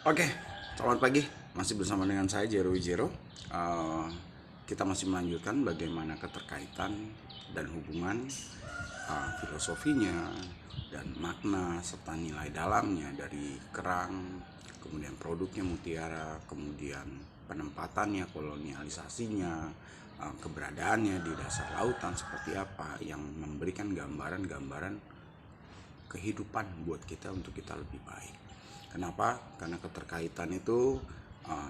Oke, selamat pagi. Masih bersama dengan saya Jero Wijero. Eh, kita masih melanjutkan bagaimana keterkaitan dan hubungan filosofinya dan makna serta nilai dalamnya dari kerang, kemudian produknya mutiara, kemudian penempatannya, kolonialisasinya, keberadaannya di dasar lautan seperti apa yang memberikan gambaran-gambaran kehidupan buat kita untuk kita lebih baik. Kenapa? Karena keterkaitan itu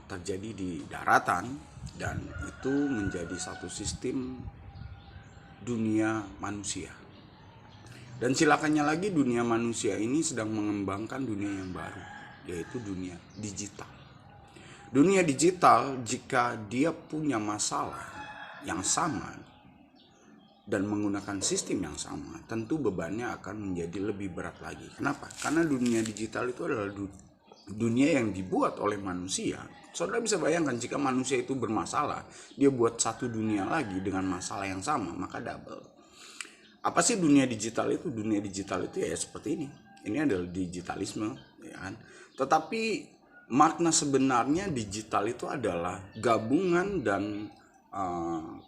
terjadi di daratan dan itu menjadi satu sistem dunia manusia. Dan silakannya lagi dunia manusia ini sedang mengembangkan dunia yang baru, yaitu dunia digital. Dunia digital jika dia punya masalah yang sama dan menggunakan sistem yang sama, tentu bebannya akan menjadi lebih berat lagi. Kenapa? Karena dunia digital itu adalah dunia yang dibuat oleh manusia. Saudara bisa bayangkan jika manusia itu bermasalah, dia buat satu dunia lagi dengan masalah yang sama, maka double. Apa sih dunia digital itu? Dunia digital itu ya seperti ini. Ini adalah digitalisme, ya kan? Tetapi makna sebenarnya digital itu adalah gabungan dan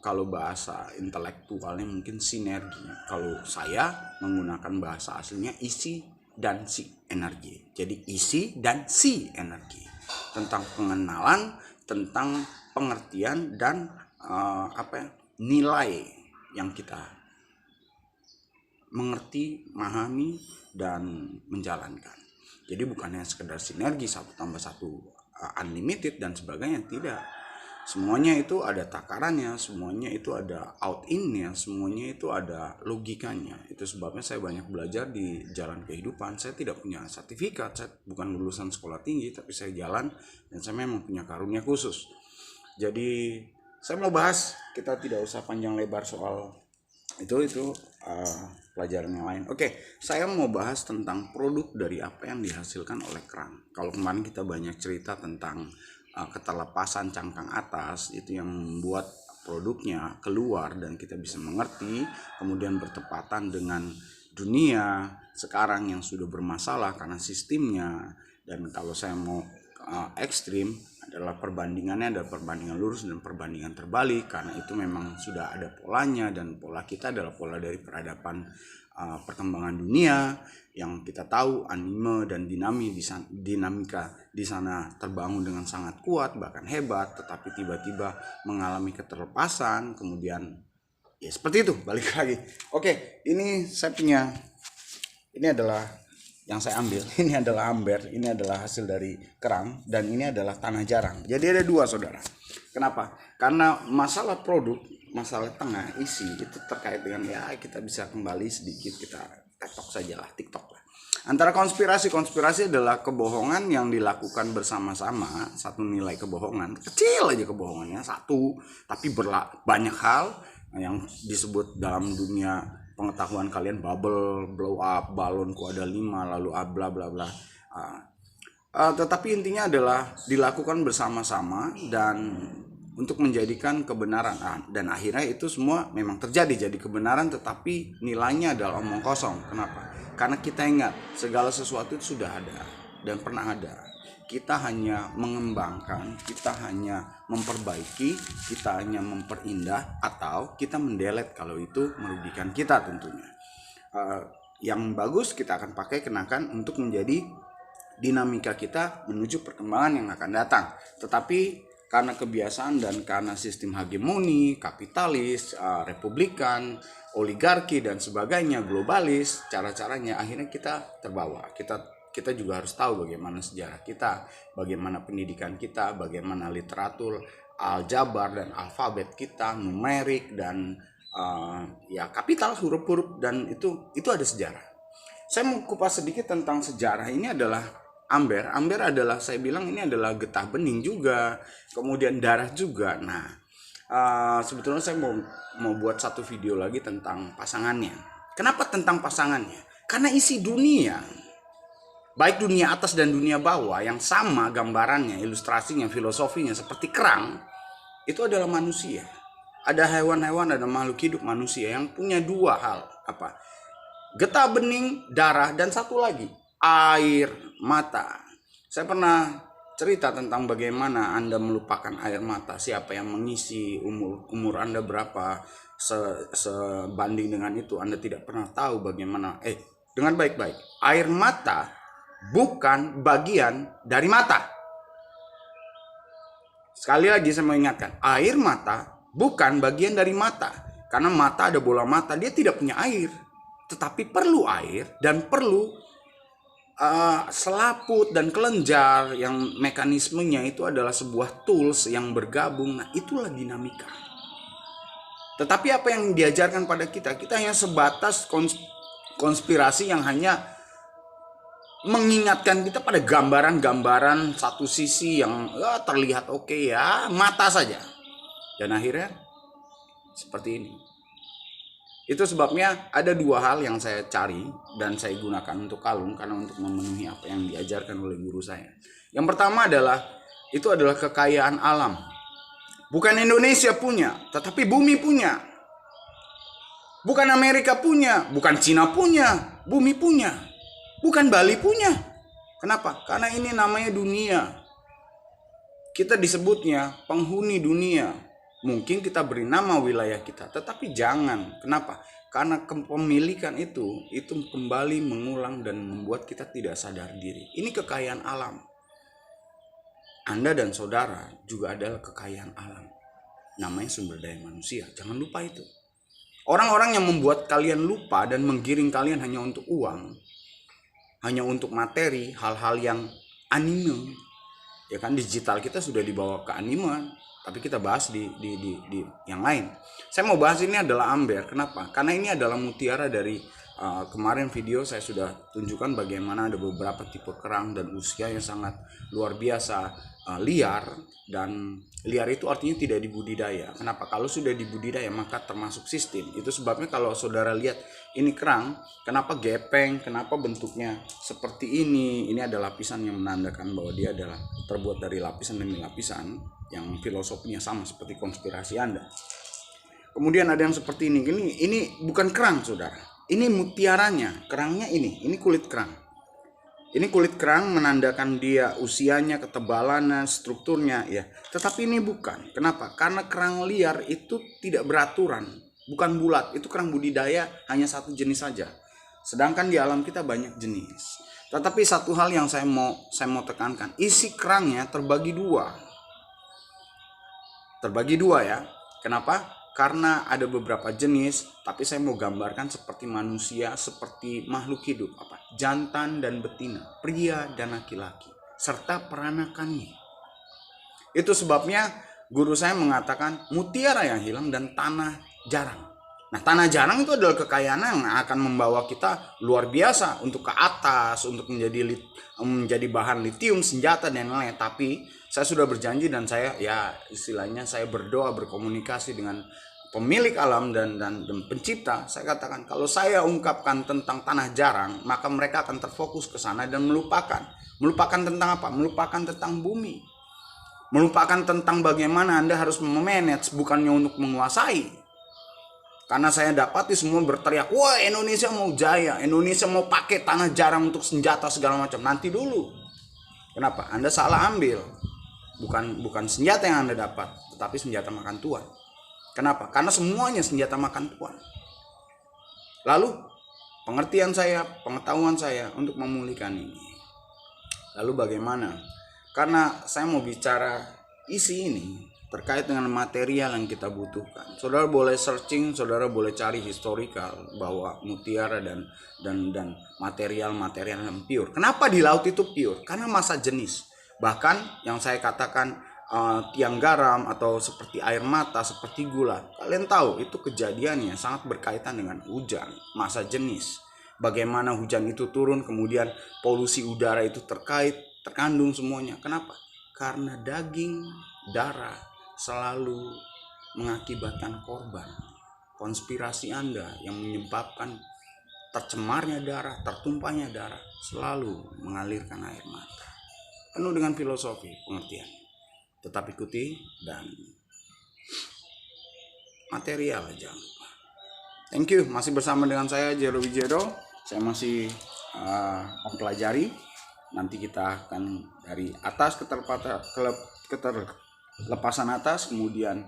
kalau bahasa intelektualnya mungkin sinergi. Kalau saya menggunakan bahasa aslinya isi dan si energi. Jadi isi dan si energi tentang pengenalan, tentang pengertian dan nilai yang kita mengerti, memahami dan menjalankan. Jadi bukannya sekedar sinergi 1+1 unlimited dan sebagainya, tidak. Semuanya itu ada takarannya, semuanya itu ada out-in-nya, semuanya itu ada logikanya. Itu sebabnya saya banyak belajar di jalan kehidupan. Saya tidak punya sertifikat, saya bukan lulusan sekolah tinggi, tapi saya jalan dan saya memang punya karunia khusus. Jadi saya mau bahas, kita tidak usah panjang lebar soal itu pelajaran yang lain. Oke, saya mau bahas tentang produk dari apa yang dihasilkan oleh kerang. Kalau kemarin kita banyak cerita tentang keterlepasan cangkang atas, itu yang membuat produknya keluar dan kita bisa mengerti, kemudian bertepatan dengan dunia sekarang yang sudah bermasalah karena sistemnya. Dan kalau saya mau ekstrim adalah perbandingannya, ada perbandingan lurus dan perbandingan terbalik, karena itu memang sudah ada polanya dan pola kita adalah pola dari peradaban perkembangan dunia yang kita tahu anime dan dinamika di sana terbangun dengan sangat kuat bahkan hebat, tetapi tiba-tiba mengalami keterlepasan, kemudian ya seperti itu balik lagi. Oke, ini saya punya, ini adalah yang saya ambil, ini adalah amber, ini adalah hasil dari kerang, dan ini adalah tanah jarang. Jadi ada dua, saudara. Kenapa? Karena masalah produk, masalah tengah isi itu terkait dengan ya kita bisa kembali sedikit, kita tiktok saja lah, tiktok lah. Antara konspirasi adalah kebohongan yang dilakukan bersama-sama, satu nilai kebohongan, kecil aja kebohongannya, satu, tapi banyak hal yang disebut dalam dunia pengetahuan kalian bubble, blow up, balonku ada 5, lalu bla bla bla. Tetapi intinya adalah dilakukan bersama-sama dan untuk menjadikan kebenaran, dan akhirnya itu semua memang terjadi jadi kebenaran, tetapi nilainya adalah omong kosong. Kenapa? Karena kita ingat segala sesuatu itu sudah ada dan pernah ada. Kita hanya mengembangkan, kita hanya memperbaiki, kita hanya memperindah, atau kita mendelete kalau itu merugikan kita tentunya. Yang bagus kita akan pakai, kenakan untuk menjadi dinamika kita menuju perkembangan yang akan datang. Tetapi karena kebiasaan dan karena sistem hegemoni, kapitalis, republikan, oligarki dan sebagainya, globalis, cara-caranya akhirnya kita terbawa. Kita juga harus tahu bagaimana sejarah kita, bagaimana pendidikan kita, bagaimana literatur, aljabar dan alfabet kita, numerik dan ya kapital, huruf-huruf, dan itu ada sejarah. Saya mau kupas sedikit tentang sejarah. Ini adalah amber. Amber adalah, saya bilang ini adalah getah bening juga, kemudian darah juga. Nah, sebetulnya saya mau buat satu video lagi tentang pasangannya. Kenapa tentang pasangannya? Karena isi dunia, baik dunia atas dan dunia bawah, yang sama gambarannya, ilustrasinya, filosofinya seperti kerang, itu adalah manusia. Ada hewan-hewan, ada makhluk hidup manusia yang punya dua hal, apa? Getah bening, darah, dan satu lagi, air mata. Saya pernah cerita tentang bagaimana Anda melupakan air mata, siapa yang mengisi, umur Anda berapa, sebanding dengan itu Anda tidak pernah tahu bagaimana. Dengan baik-baik, air mata bukan bagian dari mata. Sekali lagi saya mau ingatkan, air mata bukan bagian dari mata. Karena mata ada bola mata, dia tidak punya air. Tetapi perlu air dan perlu selaput dan kelenjar yang mekanismenya itu adalah sebuah tools yang bergabung. Nah, itulah dinamika. Tetapi apa yang diajarkan pada kita hanya sebatas konspirasi yang hanya mengingatkan kita pada gambaran-gambaran satu sisi yang terlihat oke ya, mata saja. Dan akhirnya seperti ini. Itu sebabnya ada dua hal yang saya cari dan saya gunakan untuk kalung, karena untuk memenuhi apa yang diajarkan oleh guru saya. Yang pertama itu adalah kekayaan alam. Bukan Indonesia punya, tetapi bumi punya. Bukan Amerika punya, bukan Cina punya, bumi punya. Bukan Bali punya. Kenapa? Karena ini namanya dunia. Kita disebutnya penghuni dunia. Mungkin kita beri nama wilayah kita, tetapi jangan. Kenapa? Karena kepemilikan itu kembali mengulang dan membuat kita tidak sadar diri. Ini kekayaan alam. Anda dan saudara juga adalah kekayaan alam. Namanya sumber daya manusia. Jangan lupa itu. Orang-orang yang membuat kalian lupa dan menggiring kalian hanya untuk uang, hanya untuk materi, hal-hal yang anime. Ya kan, digital kita sudah dibawa ke anime. Tapi kita bahas di yang lain. Saya mau bahas ini adalah amber. Kenapa? Karena ini adalah mutiara dari kemarin video saya sudah tunjukkan bagaimana ada beberapa tipe kerang dan usia yang sangat luar biasa liar. Dan liar itu artinya tidak dibudidaya. Kenapa? Kalau sudah dibudidaya maka termasuk sistem. Itu sebabnya kalau saudara lihat ini kerang, kenapa gepeng, kenapa bentuknya seperti ini. Ini ada lapisan yang menandakan bahwa dia adalah terbuat dari lapisan demi lapisan, yang filosofinya sama seperti konspirasi Anda. Kemudian ada yang seperti ini. Ini bukan kerang, saudara. Ini mutiaranya, kerangnya ini kulit kerang. Ini kulit kerang menandakan dia usianya, ketebalannya, strukturnya ya. Tetapi ini bukan. Kenapa? Karena kerang liar itu tidak beraturan, bukan bulat. Itu kerang budidaya hanya satu jenis saja. Sedangkan di alam kita banyak jenis. Tetapi satu hal yang saya mau tekankan, isi kerangnya terbagi dua. Terbagi dua ya. Kenapa? Karena ada beberapa jenis, tapi saya mau gambarkan seperti manusia, seperti makhluk hidup, jantan dan betina, pria dan laki-laki, serta peranakannya. Itu sebabnya guru saya mengatakan mutiara yang hilang dan tanah jarang. Nah, tanah jarang itu adalah kekayaan yang akan membawa kita luar biasa untuk ke atas, untuk menjadi bahan litium, senjata dan lain-lain. Tapi saya sudah berjanji dan saya istilahnya saya berdoa, berkomunikasi dengan pemilik alam dan pencipta. Saya katakan kalau saya ungkapkan tentang tanah jarang, maka mereka akan terfokus ke sana dan melupakan tentang apa? Melupakan tentang bumi. Melupakan tentang bagaimana Anda harus memanage, bukannya untuk menguasai. Karena saya dapati semua berteriak, wah Indonesia mau jaya, Indonesia mau pakai tanah jarang untuk senjata segala macam. Nanti dulu. Kenapa? Anda salah ambil. Bukan senjata yang Anda dapat, tetapi senjata makan tuan. Kenapa? Karena semuanya senjata makan tuan. Lalu pengertian saya, pengetahuan saya untuk memulihkan ini. Lalu bagaimana? Karena saya mau bicara isi ini terkait dengan material yang kita butuhkan. Saudara boleh searching, saudara boleh cari historical bahwa mutiara dan material yang pure. Kenapa di laut itu pure? Karena masa jenis. Bahkan yang saya katakan tiang garam atau seperti air mata, seperti gula. Kalian tahu itu kejadiannya sangat berkaitan dengan hujan, masa jenis. Bagaimana hujan itu turun, kemudian polusi udara itu terkandung semuanya. Kenapa? Karena daging, darah selalu mengakibatkan korban. Konspirasi Anda yang menyebabkan tercemarnya darah, tertumpahnya darah, selalu mengalirkan air mata. Penuh dengan filosofi pengertian. Tetap ikuti dan material jangan lupa. Thank you, masih bersama dengan saya Jero Wijero. Saya masih mempelajari. Nanti kita akan dari atas keterlepasan atas, kemudian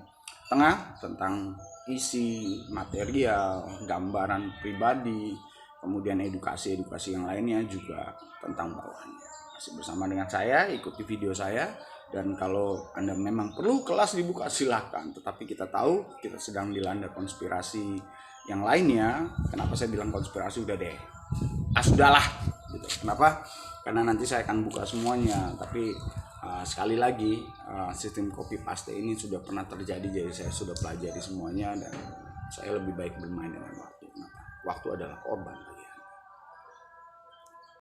tengah tentang isi material, gambaran pribadi, kemudian edukasi yang lainnya juga tentang bawahnya. Masih bersama dengan saya, ikuti video saya. Dan kalau Anda memang perlu kelas dibuka, silahkan. Tetapi kita tahu kita sedang dilanda konspirasi yang lainnya. Kenapa saya bilang konspirasi? Udah deh, sudahlah gitu. Kenapa? Karena nanti saya akan buka semuanya. Tapi sekali lagi, sistem copy paste ini sudah pernah terjadi. Jadi saya sudah pelajari semuanya. Dan saya lebih baik bermain dengan waktu. Waktu adalah korban.